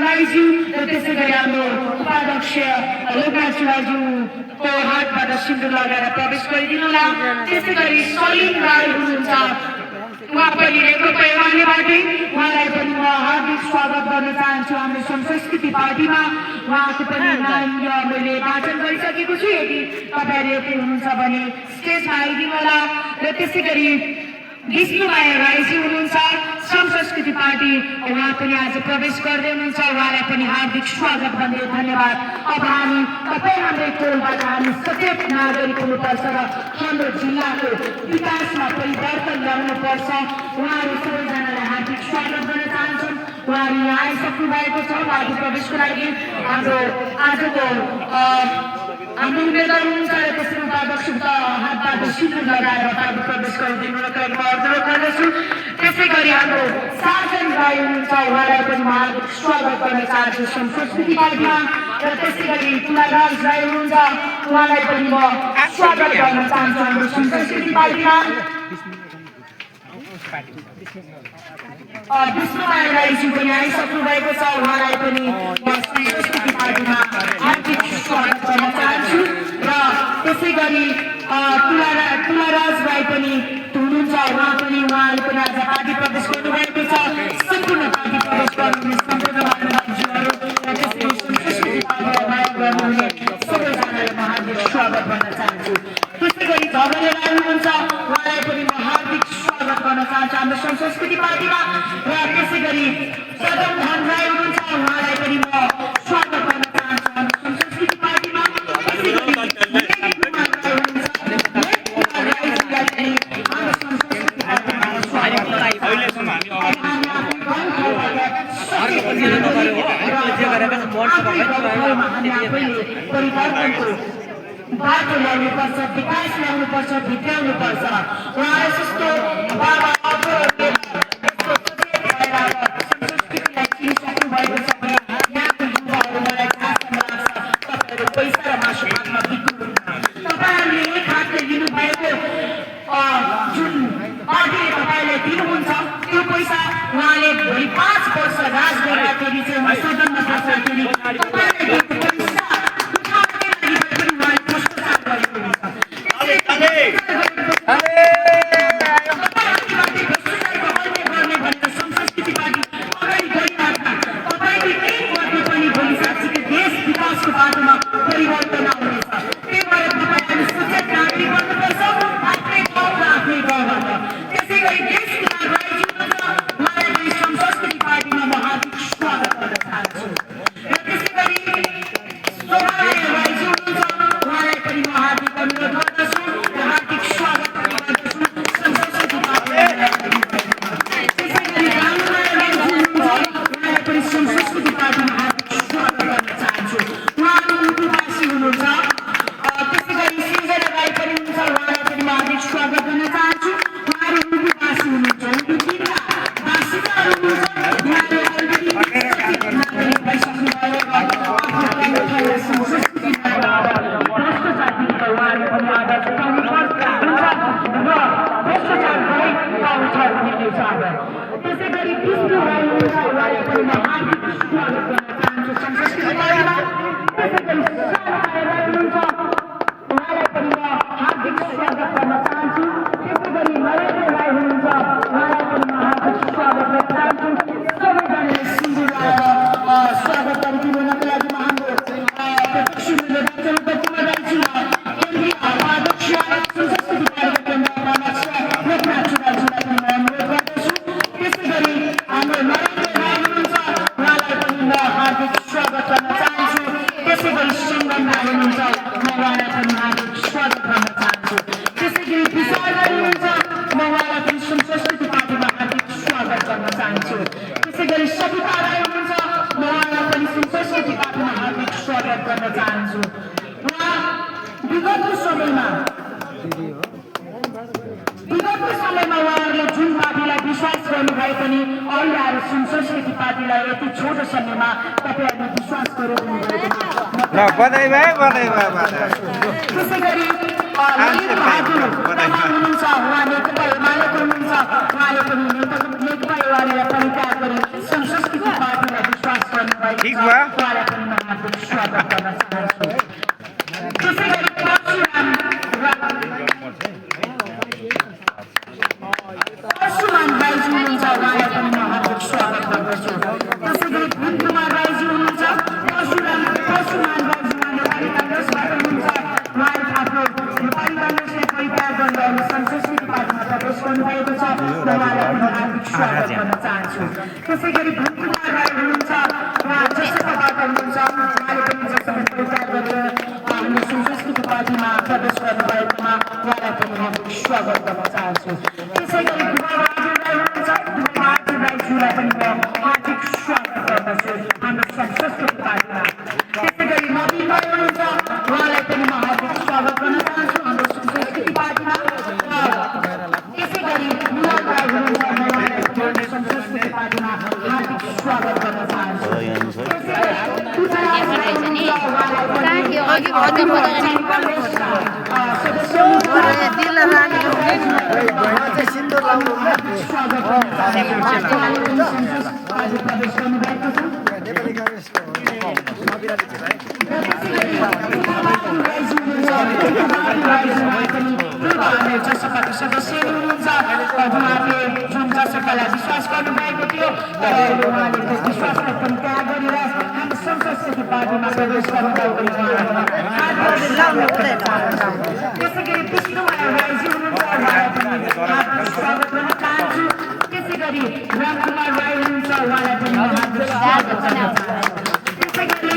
राईज्यू र त्यसै गरी हाम्रो उपाध्यक्ष लोकनाथ शिवाज्यूको हातबाट सिन्दुर लगाएर प्रवेश गरिदिनुहोला। त्यसै गरी सलिम राई हुनुहुन्छ, उहाँ पनि नेकपा एमालेबाटै, उहाँलाई पनि म हार्दिक स्वागत गर्न चाहन्छु हाम्रो संस्कृति पार्टीमा। उहाँको पनि नाम मैले वाचन गरिसकेको छु, यदि तपाईँहरू यति हुनुहुन्छ भने स्टेजमा आइदिनु होला। र त्यसै गरी विष्णुमाया राईजी हुनुहुन्छ श्रम संस्कृति पार्टी, उहाँ पनि आज प्रवेश गर्दै हुनुहुन्छ, उहाँलाई पनि हार्दिक स्वागत भन्दै धन्यवाद। अब हामी तपाईँ हाम्रै टोलबाट हामी सचेत नागरिक हुनुपर्छ र हाम्रो जिल्लाको विकासमा परिवर्तन ल्याउनुपर्छ। उहाँहरू सबैजनालाई हार्दिक स्वागत गर्न चाहन्छौँ। उहाँहरू यहाँ आइसक्नु भएको छ। उहाँको प्रवेशको लागि हाम्रो आजको हाम्रो उम्मेदवार हुनुहुन्छ र त्यसरी उपाध्यक्षको हातबाट सिन्दुर लगाएर उहाँको प्रवेश गरिदिनुको लागि म अनुरोध गर्दछु। त्यसै गरी हाम्रो साजन राई हुनुहुन्छ, उहाँलाई पनि म हार्दिक स्वागत गर्न चाहन्छु संस्कृति पार्टीमा। र त्यसै गरी तुलाराज राई हुनुहुन्छ, उहाँलाई पनि म स्वागत गर्न चाहन्छु हाम्रो संस्कृति पार्टीमा। विष्णुमाया राईजी पनि आइसक्नु भएको छ, उहाँलाई पनि म संस्कृति पार्टीमा हार्दिक स्वागत गर्न चाहन्छु। र त्यसै गरी तुलाराज राई पनि हुनुहुन्छ, उहाँले पनि आज पार्टी प्रवेश गर्नुभएको छ। सम्पूर्ण पार्टी प्रवेश गर्नुहुने सम्पूर्ण मान्यताज्यूहरू र त्यसै गरी संस्कृति पार्टीलाई माया गर्नुहुने सबैजनालाई म हार्दिक स्वागत गर्न चाहन्छु। त्यसै गरी झगडे राई हुनुहुन्छ, उहाँलाई पनि म हार्दिक स्वागत गर्न चाहन्छु हाम्रो संस्कृति पार्टीमा। र त्यसै गरी सदम धन राई हुनुहुन्छ, उहाँलाई पनि म स्वागत गर्न चाहन्छु हाम्रो संस्कृति पार्टीमा। त्यसै गरी परिवर्तनको बाटो ल्याउनुपर्छ, विकास ल्याउनुपर्छ, भित्राउनुपर्छ। उहाँलाई जस्तो बाबा संस्कृतिलाई चिनिसक्नु भएको छ भने यहाँको युवाहरू मलाई चासो लाग्छ तपाईँहरू पैसा र मासु हातमा बिक्नुहुन्न। तपाईँहरूले एक हातले लिनुभएको जुन पार्टीले तपाईँलाई दिनुहुन्छ त्यो पैसा उहाँले भोलि 5 वर्ष राज गर्दाखेरि चाहिँ उहाँ सदनमा बस्दाखेरि तपाईँलाई दिएको पैसा हार्दिक स्वागत गर्न चाहन्छु। त्यसै गरी धनकुमार राई हुनुहुन्छ, उहाँ जसपाबाट हुनुहुन्छ, उहाँले पनि जसपाबाट प्रचार गरेर हाम्रो संस्कृति पार्टीमा प्रवेश गर्नुभएकोमा उहाँलाई पनि हार्दिक स्वागत गर्न चाहन्छु। त्यसै गरी धुमाबहादुर राई हुनुहुन्छ, धुमाबहादुर राईज्यूलाई पनि म हार्दिक स्वागत गर्दछु हाम्रो संस्कृति पार्टीमा। त्यसै गरी नवीन राई हुनुहुन्छ, उहाँलाई पनि म हार्दिक स्वागत गर्न चाहन्छु हाम्रो संस्कृति पार्टीमा। त्यसै गरी मुलाल राई हुनुहुन्छ, म उहाँलाई संस्कृति पार्टीमा हार्दिक स्वागत गर्न चाहन्छु। जसपाको सदस्यहरू हुनुहुन्छ, उहाँले जुन जसपालाई विश्वास गर्नुभएको थियो उहाँले त्यो विश्वासलाई पनि त्याग गरेर हाम्रो संस्कृति पार्टीमा प्रवेश गर्नुभएको। त्यसै गरी विष्णुमाया राईज्यू हुनुहुन्छ, उहाँलाई पनि हार्दिक स्वागत गर्न चाहन्छु। त्यसै गरी रामकुमार राई हुनुहुन्छ, उहाँलाई पनि हार्दिक स्वागत गर्न चाहन्छु। त्यसै गरी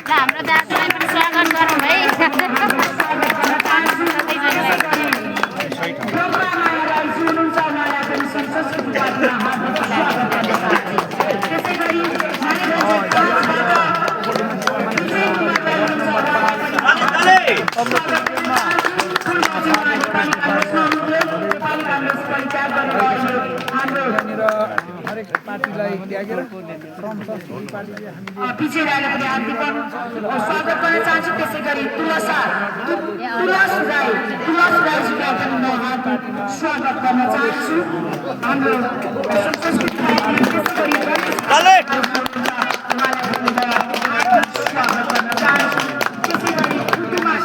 हाम्रो दाजुलाई पनि स्वागत गरौँ है। ब्रह्मामाया राईज्यू हुनुहुन्छ, उहाँलाई पनि संस्कृति पार्टीमा हार्दिक स्वागत गर्न चाहन्छु। त्यसै गरी हरेक पार्टीलाई त्यागेर पिछे रहेर पनि हार्दिक स्वागत गर्न चाहन्छु। त्यसै गरी तुलस राईज्यूलाई पनि म हार्दिक स्वागत गर्न चाहन्छु हाम्रो संस्कृति पार्टी। त्यसै गरी उहाँलाई पनि म हार्दिक स्वागत गर्न चाहन्छु। त्यसै गरी कुटुमाया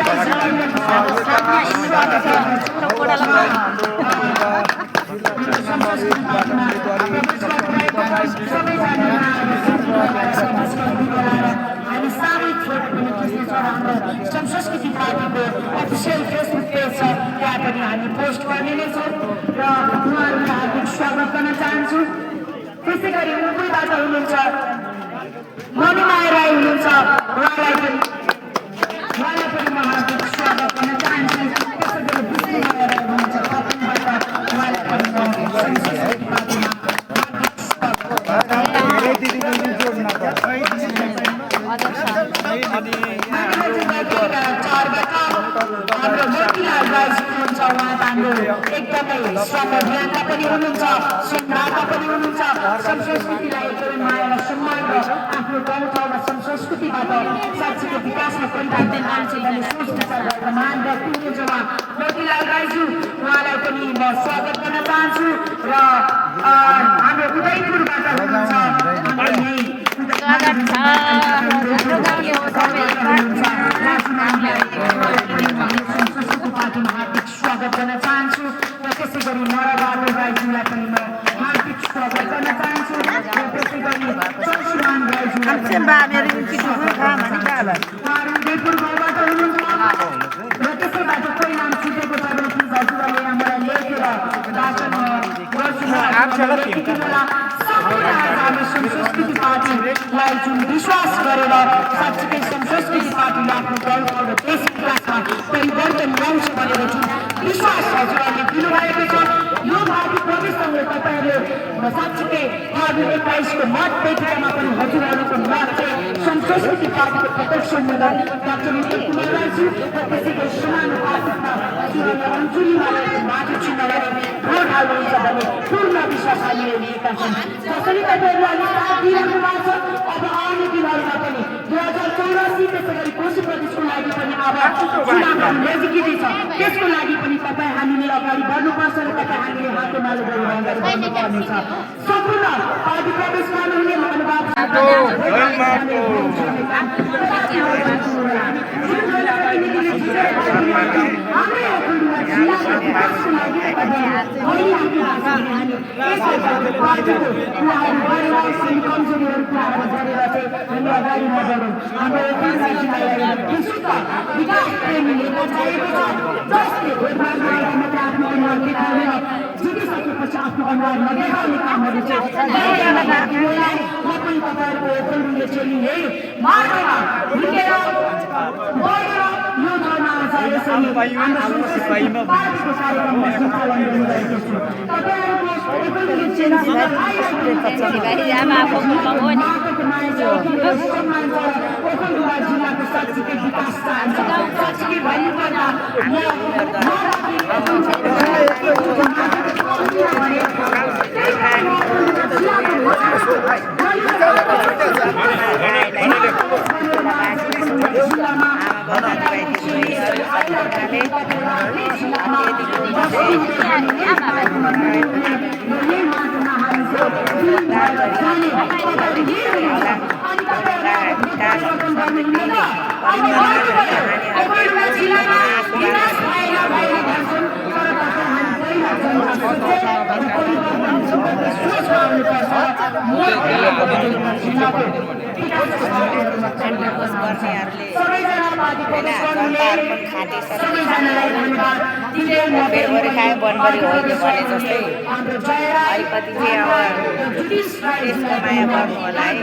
राईज्यूलाई पनि हार्दिक स्वागत हामी सामूहिक फोटो पनि खिच्नेछौँ। हाम्रो संस्कृति पार्टीको अफिसियल फेसबुक पेज छ, त्यहाँ पनि हामी पोस्ट गर्ने नै छौँ र उहाँहरूलाई हार्दिक स्वागत गर्न चाहन्छु। त्यसै गरी मुम्बईबाट हुनुहुन्छ मणिमाया राई हुनुहुन्छ, उहाँलाई पनि म हार्दिक स्वागत गर्न चाहन्छु। त्यसै गरी विष्णुमाया राई हुनुहुन्छ, उहाँलाई पनि म संस्कृति पार्टीमा हाम्रो मोतीलाल राईज्यू हुनुहुन्छ, उहाँ हाम्रो एकदमै श्रमभियानका पनि हुनुहुन्छ, संघाका पनि हुनुहुन्छ। संस्कृतिलाई एकदमै माया र सम्मान र आफ्नो गाउँठाउँमा संस्कृतिबाट साँच्चीको विकासमा परिवर्तन आउँछ भन्ने सोच विचार गरेर महान व्यक्ति हुनुहुन्छ उहाँ मोतीलाल राईज्यू, उहाँलाई पनि म स्वागत गर्न चाहन्छु। र हाम्रो उदयपुरबाट हुनुहुन्छ, हाम्रो यही संस्कृति पार्टीमा हार्दिक स्वागत गर्न चाहन्छु। र त्यसै गरी नरबहादुर राईज्यूलाई पनि म हार्दिक स्वागत गर्न चाहन्छु। र त्यसै गरी चौसुमान राईज्यूलाई उहाँहरू उदयपुर गाउँबाट हुनुहुन्छ र त्यसैबाट कोही नाम छुटेको छ भने प्लिज हजुरहरूले यहाँ मलाई लेखेर दार्चनमा हाम्रो संस्कृति पार्टीलाई जुन विश्वास गरेर साँच्चीकै संस्कृति पार्टीले आफ्नो गाउँठाउँ र देश विकासमा परिवर्तन ल्याउँछ भनेर जुन विश्वास हजुरहरूले दिनुभएको छ, यो पार्टी प्रदेशसँग तपाईँहरूले साँच्चीकै 2021को मतपेटिकामा पनि हजुरहरूको मत चाहिँ संस्कृति पार्टीको प्रत्यक्ष उम्मेदवार डाक्टर उत्तम कुमार राईज्यू र त्यसै गरी समानुपातिकमा अञ्जुलीमालाई माथि चिन्हलाई भोट हाल्नुहुन्छ भन्ने पूर्ण विश्वास हामीले लिएका छौँ। जसरी तपाईँहरूले अहिले साथ दिइरहनु भएको छ, अब आउने दिनहरूमा पनि 2084 त्यसै गरी कोशी प्रदेशको लागि पनि अब चुनाव नजिकै छ, त्यसको लागि पनि तपाईँ हामीले अगाडि बढ्नुपर्छ र तपाईँ हामीले हातेमालो गरेर अगाडि बढ्नुपर्नेछ। सम्पूर्ण पार्टी प्रवेश गर्नुहुने महानुभाव कमजोरीहरू पुराहरू गरेर चाहिँ हामी अगाडि नबढौँ। हाम्रो विकास प्रेमी नेता चाहिएको छ जसले खेलेर जितिसकेपछि आफ्नो अनुहार नदेखाउने कामहरू चाहिँ गरिरहन लाग्नेलाई म पनि तपाईँहरूको ओखलढुङ्गे चेली है माटोमा हिँडेर गएर यो ठाउँमा आज यसरी हाम्रो संस्कृति पार्टीको कार्यक्रममा सञ्चालन गरिरहेको छु। तपाईँहरूको ओखलढुङ्गे चेलीसँग माटोको माया छ, सम्मान छ, ओखलढुङ्गा जिल्लाको साँच्चीकै विकास चाहन्छ, साँच्चीकै भन्नुपर्दा बनबरी हो कि भने जस्तै अलिकति चाहिँ अब देशको माया गर्नु होला है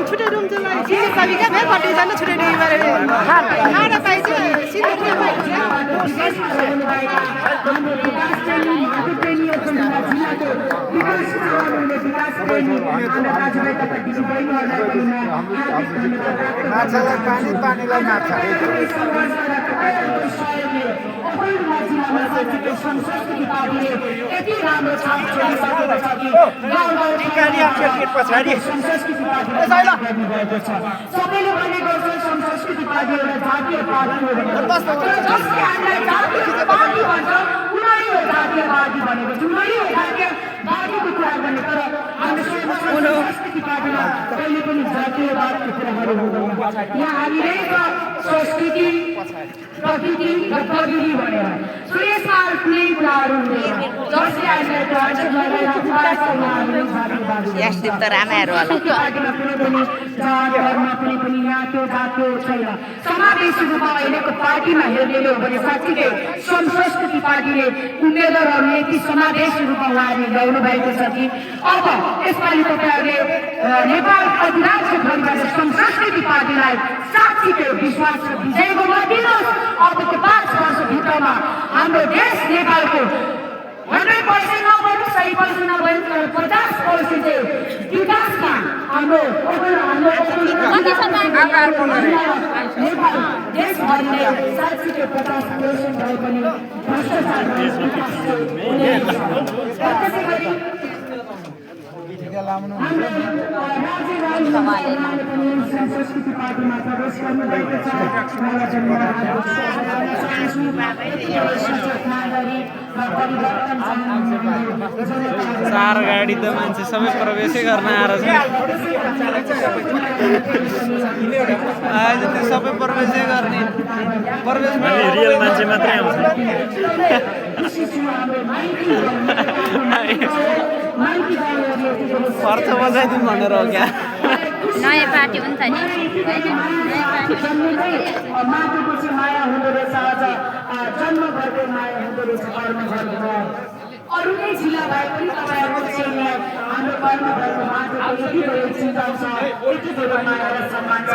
छुट्टै रुम चाहिँ माछालाई पानीलाई माछा सबैले भन्ने गर्छ संस्कृति पार्टी एउटा जातीय पार्टी हो भनेर जसले हामीलाई जातीय पार्टी भन्छ उनीहरू हो जातीय पार्टी भनेको छ, उनीहरू हो जातीय पार्टीको कुरा गर्ने। तर हाम्रो संस्कृति पार्टीमा कहिले पनि जातीयवादको कुराहरू हुँदैन। यहाँ हामीले संस्कृति प्रकृति र प्रविधि भनेर सो यसमा कुनै कुराहरू हुँदैन जसले हामीलाई टार्छ यस्तो त रामाहरू होला पार्टीमा कुनै पनि जात धर्म कुनै पनि यहाँ त्यो जात त्यो छैन। समावेशी रूपमा अहिलेको पार्टीमा हेर्ने हो भने साँच्चीकै संस्कृति पार्टीले उम्मेदवारहरू यति समावेशी रूपमा उहाँहरूले ल्याउनु भएको छ कि अब यसपालि तपाईँहरूले नेपाल अधिराज्यभरिबाट संस्कृति पार्टीलाई साँच्चीकै विश्वास र विजयको गरिदिनुहोस्। अबको 5 वर्षभित्रमा हाम्रो देश नेपालको 100% नभए 100% नभए 50% चाहिँ विकासमा हाम्रो देशभरिले साँच्चीकै 50% भए पनि भ्रष्टाचार संस्कृति पार्टीमा प्रवेश गर्नुभएको छ। चार गाडी त मान्छे सबै प्रवेशै गर्न आएर छ आज त्यो सबै प्रवेशै गर्ने प्रवेश रियल मान्छे मात्रै आउँछ। खर्च बजाइदिउँ भनेर हो क्या नयाँ पार्टी हुन्छ नि माटोको चाहिँ माया हुँदो रहेछ, अझ जन्मभरको माया हुँदो रहेछ कर्मभरको। अरू नै जिल्ला भए पनि तपाईँहरूको चाहिँ हाम्रो कर्मभरको माटोको यति धेरै चिन्ता छ, यति धेरै माया र सम्मान छ।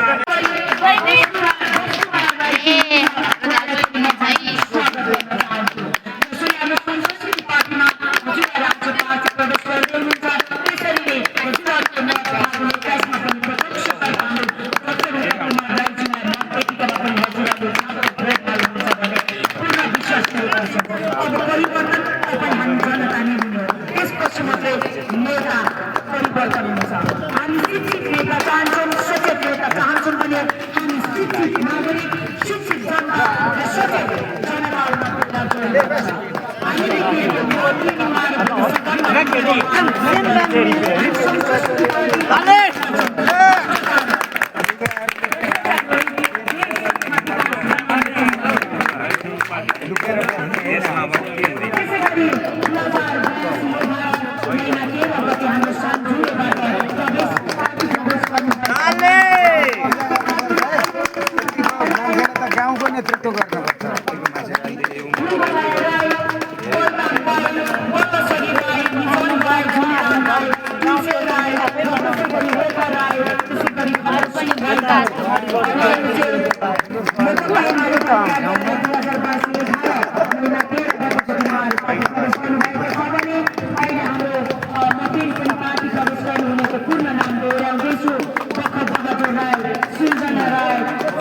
पूर्ण नाम दोहोऱ्याउँदैछु बखत बहादुर राई, सृजना राई,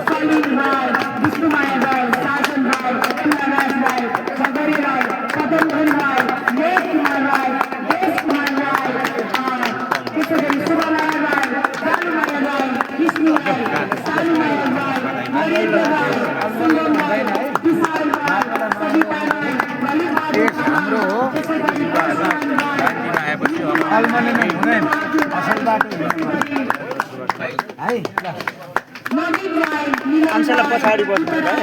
सलिम राई, विष्णुमाया राई, साजन राई, कमलाराज राई, खगरी राई, पदमधन राई, मेघ कुमार राई, देश कुमार राई, त्यसै गरी शुभनारायण राई, जानुमाया राई, विष्णु राई, सानुमाया राई, नरेन्द्र राई, सुन्दर राई, विशाल राई, सविता राई, ललितबहादुर तामाङ, त्यसै गरी परशुराम राई, नवीन राई, मान्छेलाई पछाडि बस्नु राई,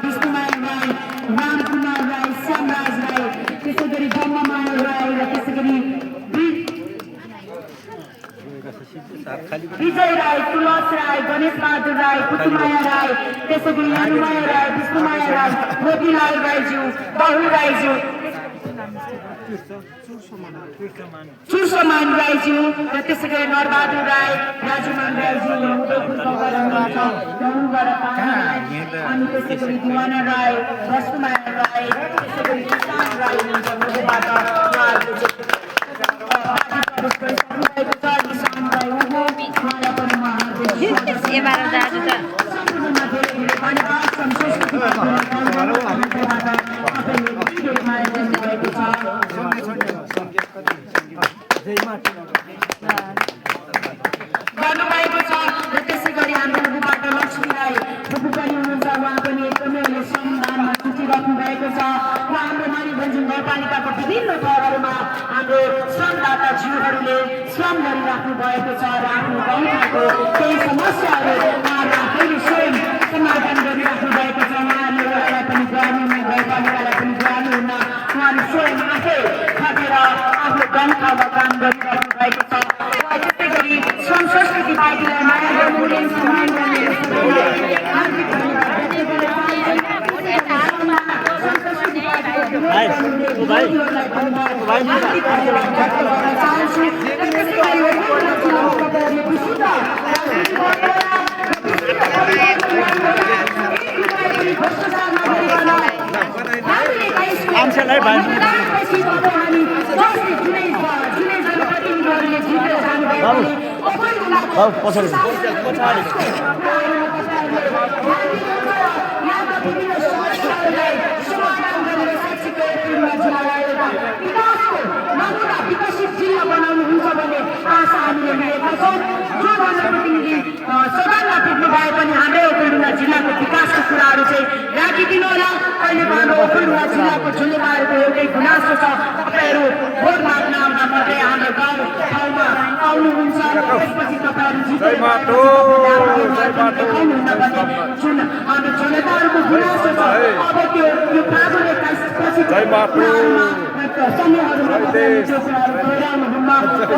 विष्णुमाया राई, रामकुमार राई, श्यामराज राई, त्यसै गरी ब्रह्ममाया राई र त्यसै गरी विजय राई, तुलस राई, गणेश बहादुर राई, पुतुमाया राई, त्यसै गरी हनुमाया राई, विष्णुमाया राई, मोतीलाल राईज्यू, बहु राईज्यू, चुर्समान राईज्यू र त्यसै गरी नरबहादुर राई, राजुमान राईज्यू, अनि त्यसै गरी दिवाना राई, वस्तुमाया राई, त्यसै गरी किसान राई हुनुहुन्छ मोदेबाट उहाँहरूको गर्नुभएको छ र त्यसै गरी हाम्रो उबाट लक्ष्मी राई फुपू पनि हुनुहुन्छ उहाँ पनि एकदमै अहिले श्रमदानमा जुटिराख्नु भएको छ र हाम्रो मानिभन्ज्याङ गाउँपालिकाको विभिन्न ठाउँहरूमा हाम्रो श्रमदाताज्यूहरूले श्रम गरिराख्नु भएको छ र आफ्नो गाउँठाउँको केही समस्याहरू उहाँहरूले आफैले स्वयं समाधान गरिराख्नु भएको छ। उहाँहरूले एउटालाई पनि ग्रामीण गाउँपालिकालाई पनि ग्रामीण उहाँले स्वयं आफै खटेर आफ्नो गाउँठाउँमा काम गरिराख्नु भएको छ। त्यसै गरी श्रम संस्कृति पार्टीलाई माया गर्नुहुने सम्मान गर्ने मान्छेलाई पछाडि विकसित जिल्ला बनाउनुहुन्छ भन्ने आशा हामीले लिएका छौँ। जोभन्दा प्रतिनिधि सदनमा पुग्नु भए पनि हाम्रै ओखलढुङ्गा जिल्लाको विकासको कुराहरू चाहिँ राखिदिनु होला। अहिलेको हाम्रो ओखलढुङ्गा जिल्लाको झुलेमाहरूको एउटै गुनासो छ, तपाईँहरू भोट माग्न आउँदा मात्रै हाम्रो गाउँ ठाउँमा आउनुहुन्छ र त्यसपछि तपाईँहरू देखाउनुहुन्न भन्ने जुन हाम्रो जनताहरूको गुनासो छ। अब त्यो फागुन 21 पछि समूहहरूमा त्यो कुराहरू दोहोऱ्याउनुहुन्न।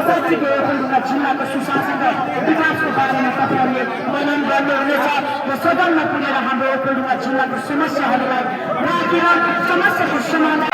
साँच्चीको ओखलढुङ्गा जिल्लाको सुशासन र विकासको बारेमा तपाईँहरूले मनन गर्नुहुनेछ र सदनमा पुगेर हाम्रो ओखलढुङ्गा जिल्लाको समस्याहरूलाई राखेर समस्याको समाधान